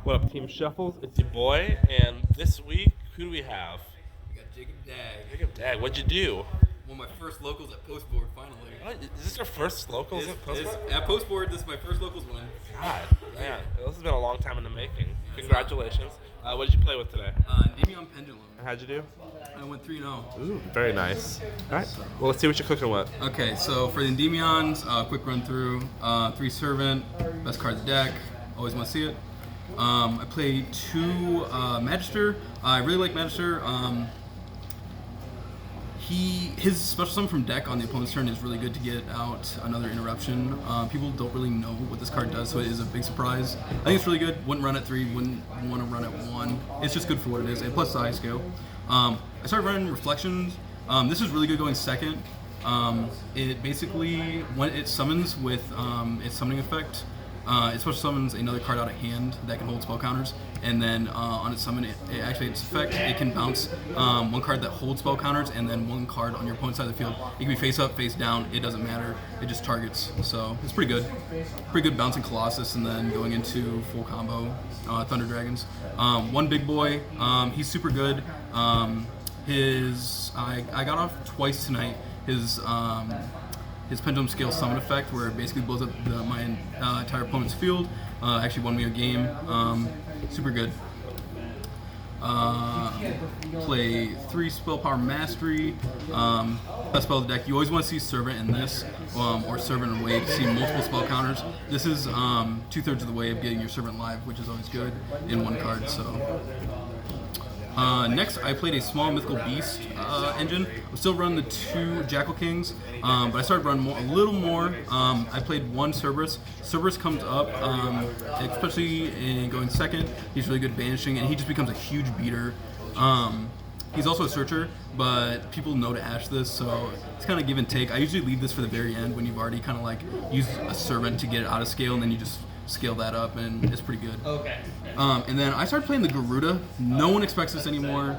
What up, Team Shuffles? It's your boy, and this week, who do we have? We got Jacob Dagg. Jacob Dagg, what'd you do? One of my first locals at Postboard, finally. What, is this your first locals at Postboard? At Postboard, this is my first locals win. God, man, this has been a long time in the making. Congratulations. What did you play with today? Endymion Pendulum. How'd you do? I went 3-0. Ooh, very nice. All right, well, let's see what you're cooking with. Okay, so for the Endymions, quick run through. 3 Servant, best card of the deck. Always want to see it. I played 2 Magister. I really like Magister. His special summon from deck on the opponent's turn is really good to get out another interruption. People don't really know what this card does, so it is a big surprise. I think it's really good. Wouldn't run at 3, wouldn't want to run at 1. It's just good for what it is, and plus the high scale. I started running Reflections. This is really good going second. It basically, when it summons with its summoning effect, it special summons another card out of hand that can hold spell counters, and then on its summon, its effect, it can bounce one card that holds spell counters, and then one card on your opponent's side of the field. It can be face up, face down, it doesn't matter. It just targets, so it's pretty good. Pretty good bouncing Colossus, and then going into full combo Thunder Dragons. One big boy, he's super good. I got off twice tonight. His Pendulum Scale Summon effect, where it basically blows up my entire opponent's field, actually won me a game. Super good. Play 3 Spell Power Mastery. Best spell of the deck. You always want to see Servant in this, or Servant away to see multiple spell counters. This is 2/3 of the way of getting your Servant live, which is always good in one card. So. Next, I played a small Mythical Beast engine. I'm still running the 2 Jackal Kings, but I started running a little more. I played 1 Cerberus. Cerberus comes up, especially in going second. He's really good banishing, and he just becomes a huge beater. He's also a searcher, but people know to ash this, so it's kind of give and take. I usually leave this for the very end when you've already kind of like used a servant to get it out of scale, and then you just scale that up, and it's pretty good. Okay. And then I started playing the Garuda. No one expects this anymore.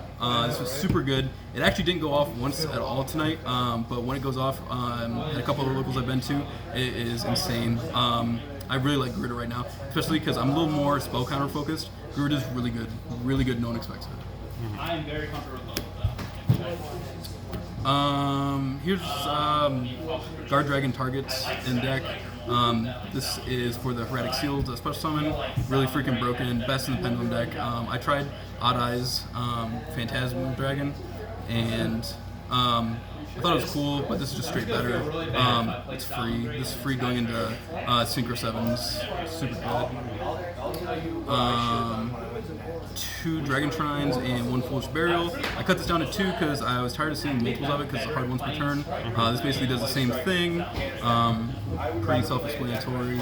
This was super good. It actually didn't go off once at all tonight, but when it goes off, at a couple of locals I've been to, it is insane. I really like Garuda right now, especially because I'm a little more spell counter focused. Garuda's really good. Really good. No one expects it. I am very comfortable with Here's Guard Dragon targets in deck. This is for the Heretic Seals, a special summon. Really freaking broken. Best in the Pendulum deck. I tried Odd Eyes Phantasmal Dragon, and I thought it was cool, but this is just straight better. It's free. This is free going into Synchro 7s. Super good. 2 Dragon Shrines and 1 Foolish Burial. I cut this down to 2 because I was tired of seeing multiples of it because it's a hard ones per turn. This basically does the same thing. Pretty self-explanatory.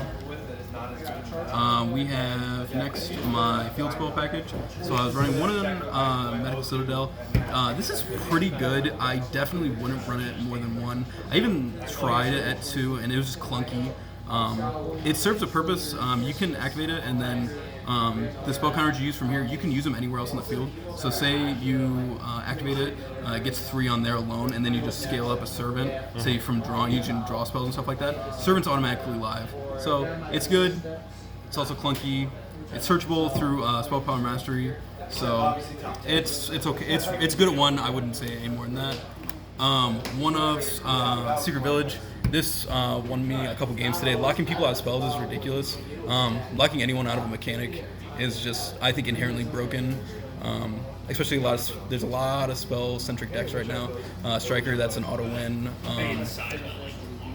We have next my Field Spell package. So I was running one of them, Medical Citadel. This is pretty good. I definitely wouldn't run it more than 1. I even tried it at 2, and it was just clunky. It serves a purpose. You can activate it, and then the spell counters you use from here, you can use them anywhere else in the field. So say you activate it, it gets 3 on there alone, and then you just scale up a Servant, say from drawing, you can draw spells and stuff like that. Servant's automatically live. So it's good. It's also clunky. It's searchable through Spell Power Mastery. So it's okay. It's good at 1. I wouldn't say any more than that. One of Secret Village. This won me a couple games today. Locking people out of spells is ridiculous. Locking anyone out of a mechanic is just, I think, inherently broken. Especially there's a lot of spell-centric decks right now. Striker, that's an auto win.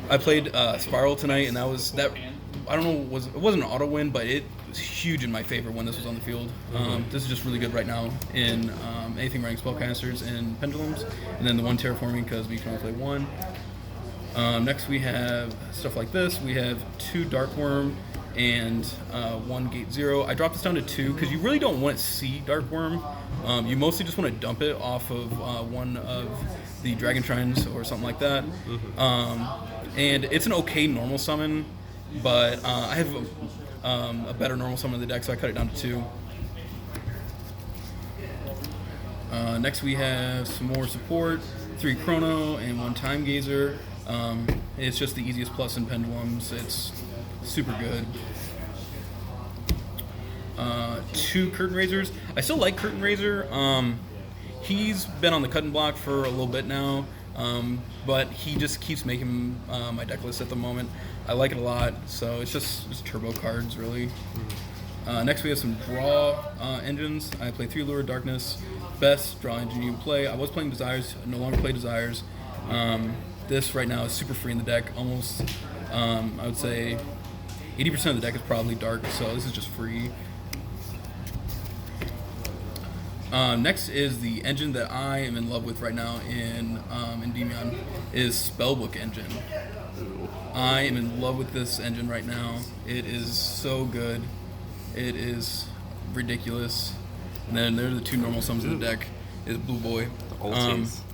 I played Spiral tonight, and that. I don't know, it wasn't an auto win, but it was huge in my favor when this was on the field. This is just really good right now in anything running spellcasters and pendulums, and then the 1 terraforming because we can only play 1. Next we have stuff like this. We have 2 Darkworm and 1 Gate 0. I dropped this down to 2 because you really don't want to see Darkworm. You mostly just want to dump it off of one of the Dragon Shrines or something like that. And it's an okay normal summon, but I have a better normal summon in the deck, so I cut it down to 2. Next we have some more support, 3 Chrono and 1 Time Gazer. It's just the easiest plus in Pendulums. It's super good. 2 Curtain Raisers. I still like Curtain Raiser. He's been on the cutting block for a little bit now, but he just keeps making my deck list at the moment. I like it a lot, so it's just turbo cards, really. Next, we have some draw engines. I play 3 Lure of Darkness. Best draw engine you can play. I was playing Desires. I no longer play Desires. This right now is super free in the deck. Almost, I would say 80% of the deck is probably dark, so this is just free. Next is the engine that I am in love with right now in Endymion is Spellbook engine. I am in love with this engine right now. It is so good. It is ridiculous. And then there are the 2 normal summons in the deck. Is Blue Boy.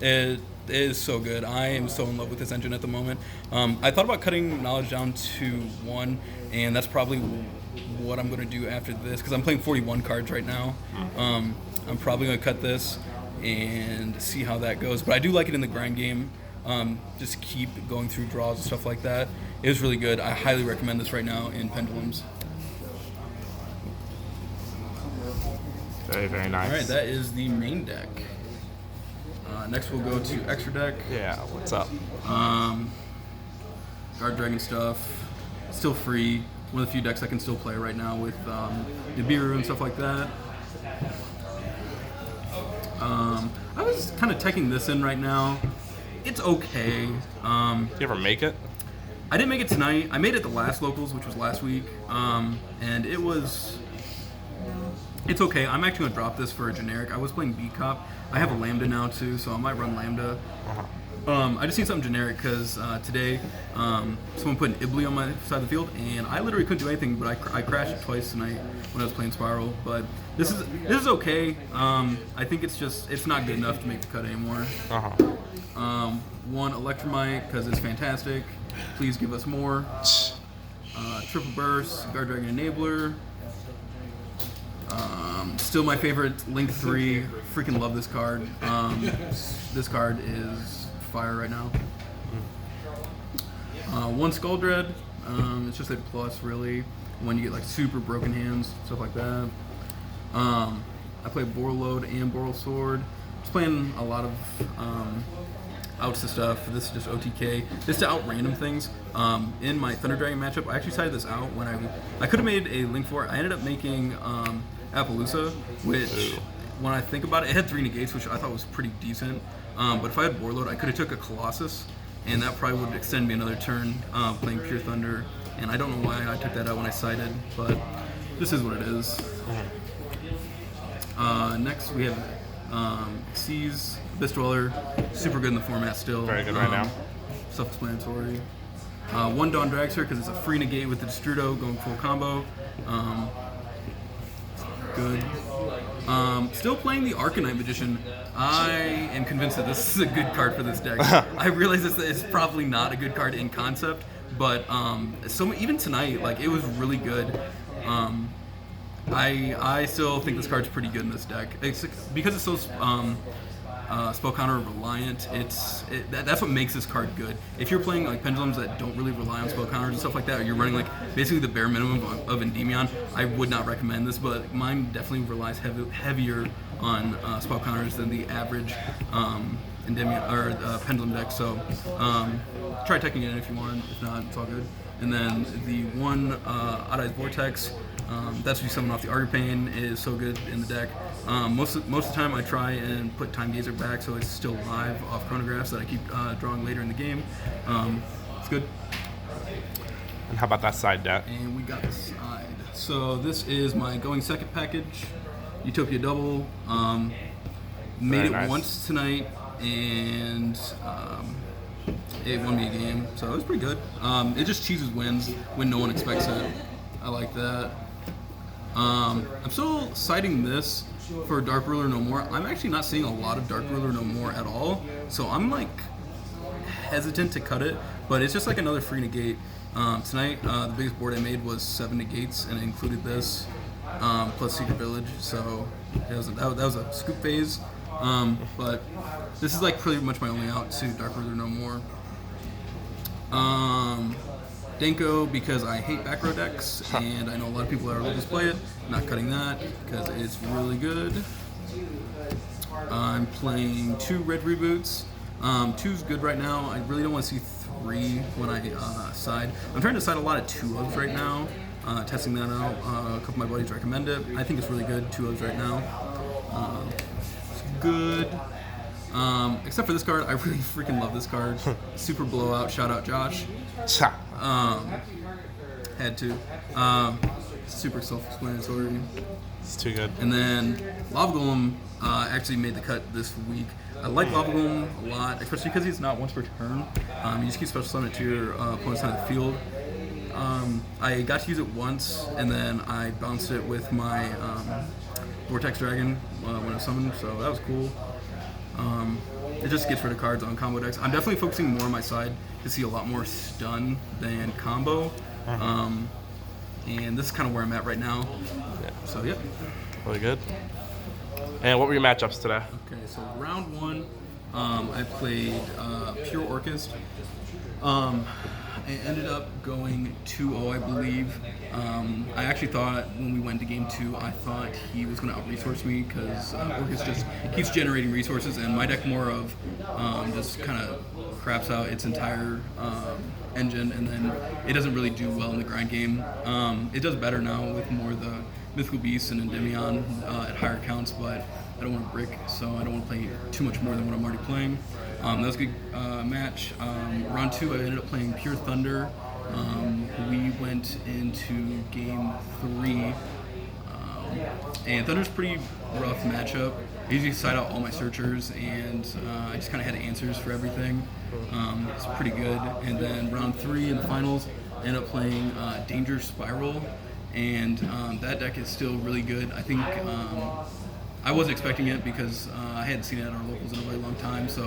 It is so good. I am so in love with this engine at the moment. I thought about cutting knowledge down to 1, and that's probably what I'm going to do after this because I'm playing 41 cards right now. I'm probably going to cut this and see how that goes. But I do like it in the grind game. Just keep going through draws and stuff like that. It was really good. I highly recommend this right now in Pendulums. Very, very nice. All right, that is the main deck. Next, we'll go to extra deck. Yeah, what's up? Guard Dragon stuff. Still free. One of the few decks I can still play right now with Nibiru and stuff like that. I was kind of teching this in right now. It's okay. You ever make it? I didn't make it tonight. I made it the last locals, which was last week, and it's okay. I'm actually gonna drop this for a generic. I was playing B-Cop. I have a Lambda now too, so I might run Lambda. I just need something generic because today someone put an Ibly on my side of the field, and I literally couldn't do anything. But I crashed it twice tonight when I was playing Spiral. But this is okay. I think it's not good enough to make the cut anymore. 1 Electromite because it's fantastic. Please give us more. Triple Burst, Guard Dragon Enabler. Still my favorite, Link 3. Freaking love this card. This card is fire right now. 1 Skull Dread. It's just a plus, really, when you get like super broken hands, stuff like that. I play Borload and Boral Sword. Just playing a lot of outs to stuff. This is just OTK. Just to out random things. In my Thunder Dragon matchup, I actually sided this out when I could have made a Link 4. I ended up making Appaloosa, which when I think about it, it had 3 negates, which I thought was pretty decent. But if I had Warlord, I could have took a Colossus, and that probably would extend me another turn playing Pure Thunder. And I don't know why I took that out when I sided, but this is what it is. Next, we have Xyz, Abyss Dweller, super good in the format still. Very good right now. Self-explanatory. 1 Dawn Dragster because it's a free negate with the Destrudo going full combo. Good. Still playing the Arcanite Magician. I am convinced that this is a good card for this deck. I realize it's probably not a good card in concept, but even tonight, like, it was really good. I still think this card's pretty good in this deck. Because it's so spell counter reliant, that's what makes this card good. If you're playing like pendulums that don't really rely on spell counters and stuff like that, or you're running like basically the bare minimum of Endymion, I would not recommend this, but mine definitely relies heavier on spell counters than the average Endymion or pendulum deck. So try teching it if you want. If not, it's all good. And then the 1 Odd-Eyes Vortex, that's what you summon off the Argopane, is so good in the deck. Most of the time I try and put Time Gazer back so it's still live off chronographs that I keep drawing later in the game. It's good. And how about that side deck? And we got the side. So this is my going second package, Utopia Double. Made it once tonight, and it won me a game, so it was pretty good. It just chooses wins when no one expects it. I like that. I'm still citing this for Dark Ruler No More. I'm actually not seeing a lot of Dark Ruler No More at all, so I'm like hesitant to cut it, but it's just like another free negate. Tonight, the biggest board I made was 7 negates, and it included this, plus Secret Village, so that was a scoop phase. But this is like pretty much my only out to Dark Ruler No More. Denko because I hate back row decks, and I know a lot of people that are locals play it. Not cutting that because it's really good. I'm playing 2 red reboots. 2's good right now. I really don't want to see 3 when I side. I'm trying to side a lot of 2-ofs right now. Testing that out. A couple of my buddies recommend it. I think it's really good. 2-ofs right now. It's good. Except for this card, I really freaking love this card. Super blowout. Shout out Josh. Cha. Had to. Super self-explanatory. It's too good. And then Lava Golem actually made the cut this week. I like Lava Golem a lot, especially because he's not once per turn. You just keep special summon it to your opponent's side of the field. I got to use it once, and then I bounced it with my Vortex Dragon when I was summoned, so that was cool. It just gets rid of cards on combo decks. I'm definitely focusing more on my side to see a lot more stun than combo. And this is kind of where I'm at right now. Yeah. So, yeah. Really good. And what were your matchups today? Okay, so round 1, I played Pure Orchest. I ended up going 2-0, I believe. I actually thought when we went to game 2, I thought he was going to out-resource me because Orchest just keeps generating resources, and my deck more of just kind of craps out its entire engine, and then it doesn't really do well in the grind game. It does better now with more of the Mythical Beasts and Endymion at higher counts, but I don't want to brick, so I don't want to play too much more than what I'm already playing. That was a good match. Round 2, I ended up playing Pure Thunder. We went into game 3, and Thunder's pretty rough matchup. I usually side out all my searchers, and I just kind of had answers for everything. It's pretty good. And then round 3 in the finals, I ended up playing Danger Spiral, and that deck is still really good. I think I wasn't expecting it because I hadn't seen it at our locals in a really long time, so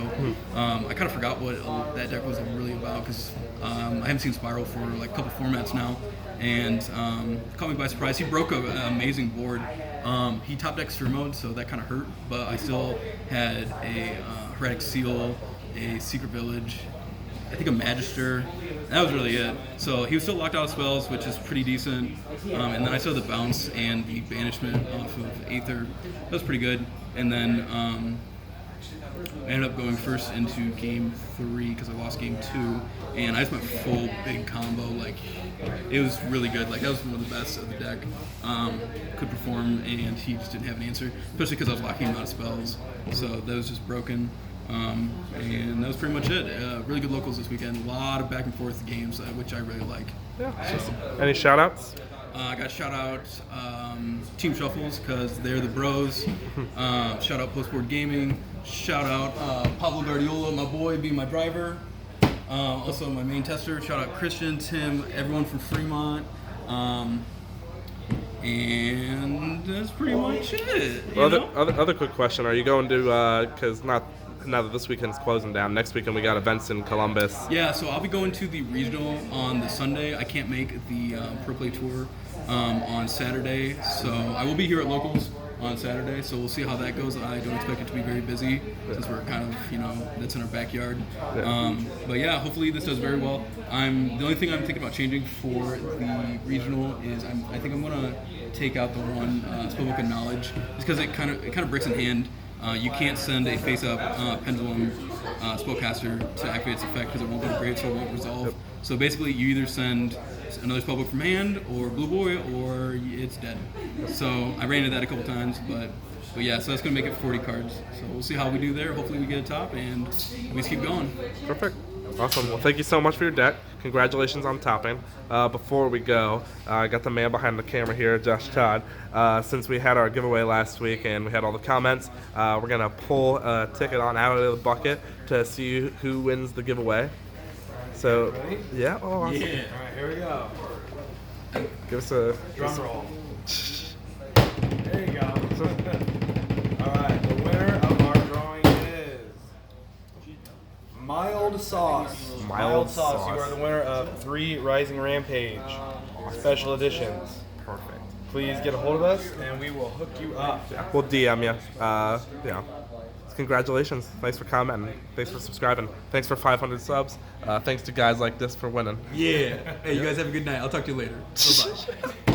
I kind of forgot what that deck was really about because I haven't seen Spiral for like a couple formats now, and caught me by surprise. He broke an amazing board. He top decked Sphere Mode, so that kind of hurt, but I still had a Heretic Seal, a Secret Village, I think a Magister. That was really it. So he was still locked out of spells, which is pretty decent. And then I saw the bounce and the banishment off of Aether. That was pretty good. And then I ended up going first into game 3 because I lost game 2. And I just went full big combo. Like, it was really good. Like, that was one of the best of the deck. Could perform, and he just didn't have an answer, especially because I was locking him out of spells. So that was just broken. And that was pretty much it. Really good locals this weekend. A lot of back and forth games, which I really like. Yeah. Any shout outs? I got shout out Team Shuffles because they're the bros. Shout out Postboard Gaming. Shout out Pablo Guardiola, my boy, being my driver. Also my main tester. Shout out Christian, Tim, everyone from Fremont. And that's pretty much it. Other quick question: are you going to because now that this weekend's closing down, next weekend we got events in Columbus? Yeah, so I'll be going to the regional on the Sunday. I can't make the Pro Play Tour on Saturday, so I will be here at Locals on Saturday, so we'll see how that goes. I don't expect it to be very busy since we're kind of, that's in our backyard. But yeah, hopefully this does very well. The only thing I'm thinking about changing for the regional is I think I'm gonna take out the one Spellbook of Knowledge, just because it kind of bricks in hand. You can't send a face-up Pendulum Spellcaster to activate its effect because it won't go to grave, so it won't resolve. So basically, you either send another Spellbook from hand, or Blue Boy, or it's dead. So I ran into that a couple times, but yeah, so that's going to make it 40 cards. So we'll see how we do there. Hopefully we get a top, and we just keep going. Perfect. Awesome. Well, thank you so much for your deck. Congratulations on topping. Before we go, I got the man behind the camera here, Josh Todd. Since we had our giveaway last week and we had all the comments, we're going to pull a ticket on out of the bucket to see who wins the giveaway. So, yeah. Oh, awesome. Yeah. All right, here we go. Give us a... Drum roll. There you go. All right, the winner of our drawing is Mild Sauce. Mild You Sauce. are the winner of 3 Rising Rampage special editions. Perfect. Please get a hold of us, and we will hook you up. Yeah, we'll DM you. Yeah. congratulations. Thanks for commenting. Thanks for subscribing. Thanks for 500 subs. Thanks to guys like this for winning. Yeah. Hey, you guys have a good night. I'll talk to you later. Bye-bye.